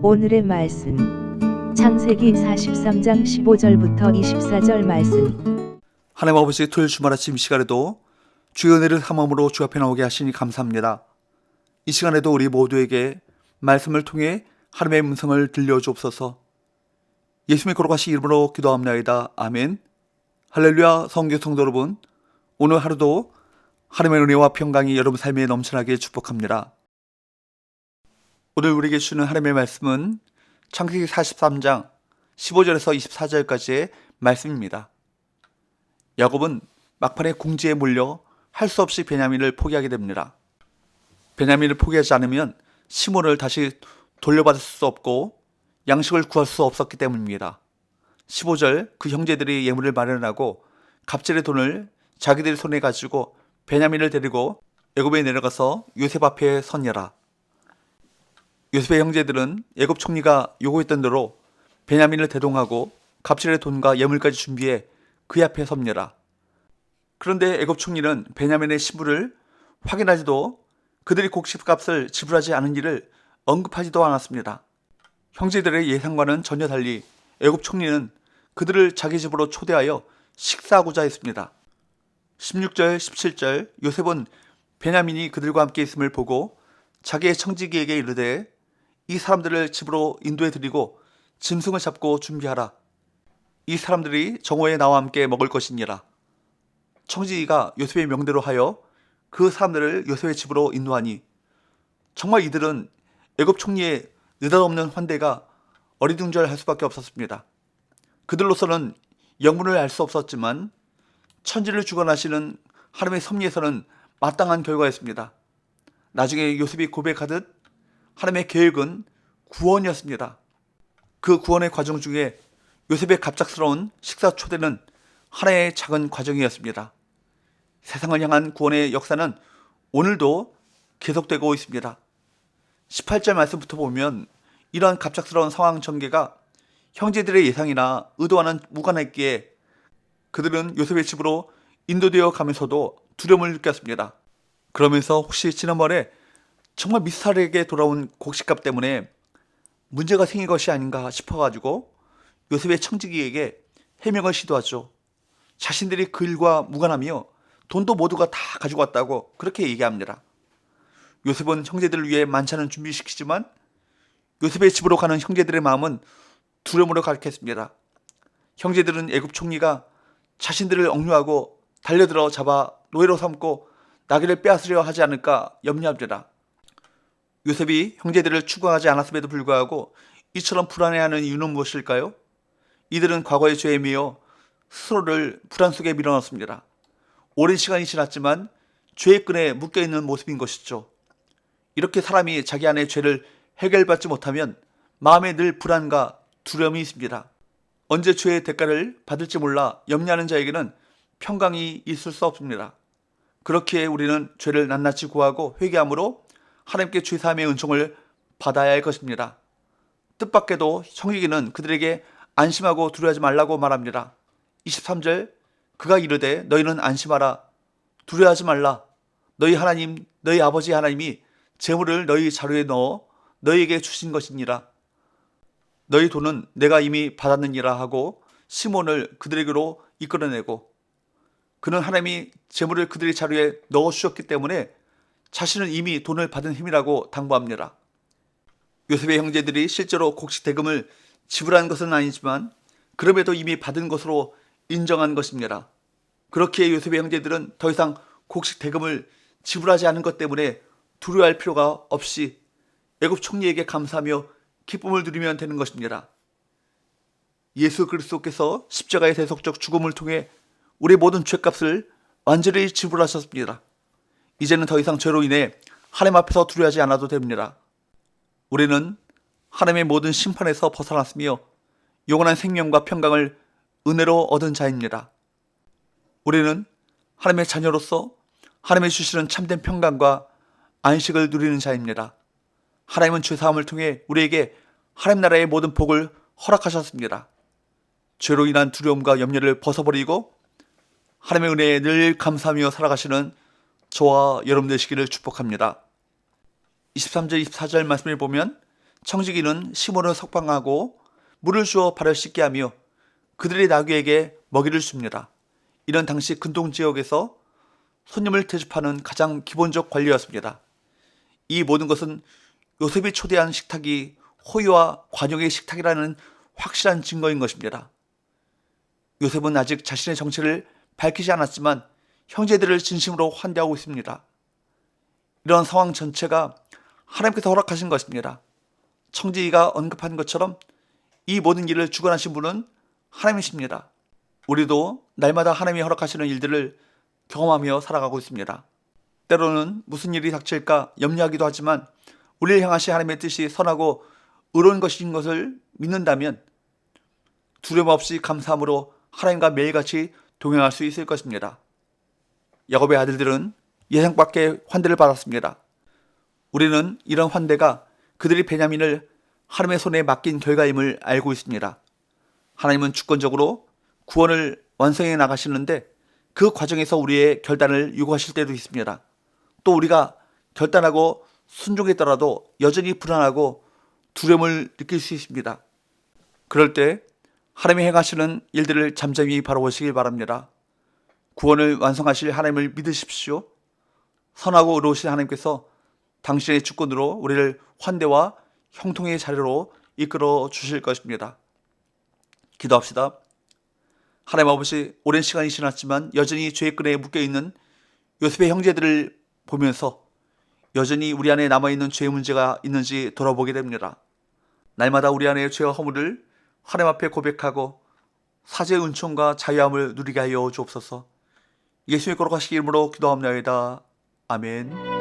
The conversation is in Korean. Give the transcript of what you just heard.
오늘의 말씀 창세기 43장 15절부터 24절 말씀. 하나님 아버지, 토요일 주말 아침 시간에도 주의 은혜를 탐험으로 주 앞에 나오게 하시니 감사합니다. 이 시간에도 우리 모두에게 말씀을 통해 하나님의 음성을 들려주옵소서. 예수님의 거룩하신 이름으로 기도합니다. 아멘. 할렐루야. 성교 성도 여러분, 오늘 하루도 하나님의 은혜와 평강이 여러분 삶에 넘쳐나게 축복합니다. 오늘 우리에게 주는 하나님의 말씀은 창세기 43장 15절에서 24절까지의 말씀입니다. 야곱은 막판에 궁지에 몰려 할 수 없이 베냐민을 포기하게 됩니다. 베냐민을 포기하지 않으면 시몬을 다시 돌려받을 수 없고 양식을 구할 수 없었기 때문입니다. 15절, 그 형제들이 예물을 마련하고 갑절의 돈을 자기들 손에 가지고 베냐민을 데리고 애굽에 내려가서 요셉 앞에 섰니라. 요셉의 형제들은 애굽 총리가 요구했던 대로 베냐민을 대동하고 갑절의 돈과 예물까지 준비해 그 앞에 섭니라. 그런데 애굽 총리는 베냐민의 신분을 확인하지도 그들이 곡식값을 지불하지 않은 일을 언급하지도 않았습니다. 형제들의 예상과는 전혀 달리 애굽 총리는 그들을 자기 집으로 초대하여 식사하고자 했습니다. 16절, 17절, 요셉은 베냐민이 그들과 함께 있음을 보고 자기의 청지기에게 이르되 이 사람들을 집으로 인도해 드리고 짐승을 잡고 준비하라. 이 사람들이 정오에 나와 함께 먹을 것이니라. 청지기가 요셉의 명대로 하여 그 사람들을 요셉의 집으로 인도하니 정말 이들은 애굽 총리의 느닷없는 환대가 어리둥절할 수밖에 없었습니다. 그들로서는 영문을 알 수 없었지만 천지를 주관하시는 하나님의 섭리에서는 마땅한 결과였습니다. 나중에 요셉이 고백하듯 하나님의 계획은 구원이었습니다. 그 구원의 과정 중에 요셉의 갑작스러운 식사 초대는 하나의 작은 과정이었습니다. 세상을 향한 구원의 역사는 오늘도 계속되고 있습니다. 18절 말씀부터 보면 이러한 갑작스러운 상황 전개가 형제들의 예상이나 의도와는 무관했기에 그들은 요셉의 집으로 인도되어 가면서도 두려움을 느꼈습니다. 그러면서 혹시 지난번에 정말 미스터리하게 돌아온 곡식값 때문에 문제가 생긴 것이 아닌가 싶어가지고 요셉의 청지기에게 해명을 시도하죠. 자신들이 그 일과 무관하며 돈도 모두가 다 가지고 왔다고 그렇게 얘기합니다. 요셉은 형제들을 위해 만찬을 준비시키지만 요셉의 집으로 가는 형제들의 마음은 두려움으로 가득했습니다. 형제들은 애굽 총리가 자신들을 억류하고 달려들어 잡아 노예로 삼고 나귀를 빼앗으려 하지 않을까 염려합니다. 요셉이 형제들을 추구하지 않았음에도 불구하고 이처럼 불안해하는 이유는 무엇일까요? 이들은 과거의 죄에 미어 스스로를 불안 속에 밀어넣습니다. 오랜 시간이 지났지만 죄의 끈에 묶여있는 모습인 것이죠. 이렇게 사람이 자기 안의 죄를 해결받지 못하면 마음에 늘 불안과 두려움이 있습니다. 언제 죄의 대가를 받을지 몰라 염려하는 자에게는 평강이 있을 수 없습니다. 그렇기에 우리는 죄를 낱낱이 구하고 회개함으로 하나님께 죄사함의 은총을 받아야 할 것입니다. 뜻밖에도 청지기는 그들에게 안심하고 두려워하지 말라고 말합니다. 23절, 그가 이르되 너희는 안심하라. 두려워하지 말라. 너희 하나님, 너희 아버지 하나님이 재물을 너희 자루에 넣어 너희에게 주신 것이니라. 너희 돈은 내가 이미 받았느니라 하고 시몬을 그들에게로 이끌어내고 그는 하나님이 재물을 그들의 자루에 넣어 주셨기 때문에 자신은 이미 돈을 받은 힘이라고 당부합니다. 요셉의 형제들이 실제로 곡식 대금을 지불한 것은 아니지만 그럼에도 이미 받은 것으로 인정한 것입니다. 그렇기에 요셉의 형제들은 더 이상 곡식 대금을 지불하지 않은 것 때문에 두려워할 필요가 없이 애굽 총리에게 감사하며 기쁨을 누리면 되는 것입니다. 예수 그리스도께서 십자가의 대속적 죽음을 통해 우리의 모든 죄값을 완전히 지불하셨습니다. 이제는 더 이상 죄로 인해 하나님 앞에서 두려워하지 않아도 됩니다. 우리는 하나님의 모든 심판에서 벗어났으며 영원한 생명과 평강을 은혜로 얻은 자입니다. 우리는 하나님의 자녀로서 하나님의 주시는 참된 평강과 안식을 누리는 자입니다. 하나님은 죄사함을 통해 우리에게 하나님 나라의 모든 복을 허락하셨습니다. 죄로 인한 두려움과 염려를 벗어버리고 하나님의 은혜에 늘 감사하며 살아가시는 저와 여러분 되시기를 축복합니다. 23절 24절 말씀을 보면 청지기는 시몬을 석방하고 물을 주어 발을 씻게 하며 그들의 나귀에게 먹이를 줍니다. 이런 당시 근동 지역에서 손님을 대접하는 가장 기본적 관리였습니다. 이 모든 것은 요셉이 초대한 식탁이 호의와 관용의 식탁이라는 확실한 증거인 것입니다. 요셉은 아직 자신의 정체를 밝히지 않았지만 형제들을 진심으로 환대하고 있습니다. 이런 상황 전체가 하나님께서 허락하신 것입니다. 청지기가 언급한 것처럼 이 모든 일을 주관하신 분은 하나님이십니다. 우리도 날마다 하나님이 허락하시는 일들을 경험하며 살아가고 있습니다. 때로는 무슨 일이 닥칠까 염려하기도 하지만 우리를 향하신 하나님의 뜻이 선하고 의로운 것인 것을 믿는다면 두려움 없이 감사함으로 하나님과 매일같이 동행할 수 있을 것입니다. 야곱의 아들들은 예상 밖의 환대를 받았습니다. 우리는 이런 환대가 그들이 베냐민을 하나님의 손에 맡긴 결과임을 알고 있습니다. 하나님은 주권적으로 구원을 완성해 나가시는데 그 과정에서 우리의 결단을 요구하실 때도 있습니다. 또 우리가 결단하고 순종했더라도 여전히 불안하고 두려움을 느낄 수 있습니다. 그럴 때 하나님이 행하시는 일들을 잠잠히 바라보시길 바랍니다. 구원을 완성하실 하나님을 믿으십시오. 선하고 의로우신 하나님께서 당신의 주권으로 우리를 환대와 형통의 자리로 이끌어 주실 것입니다. 기도합시다. 하나님 아버지, 오랜 시간이 지났지만 여전히 죄의 끈에 묶여있는 요셉의 형제들을 보면서 여전히 우리 안에 남아있는 죄의 문제가 있는지 돌아보게 됩니다. 날마다 우리 안의 죄와 허물을 하나님 앞에 고백하고 사죄의 은총과 자유함을 누리게 하여 주옵소서. 예수의 거룩하신 이름으로 기도합나이다. 아멘.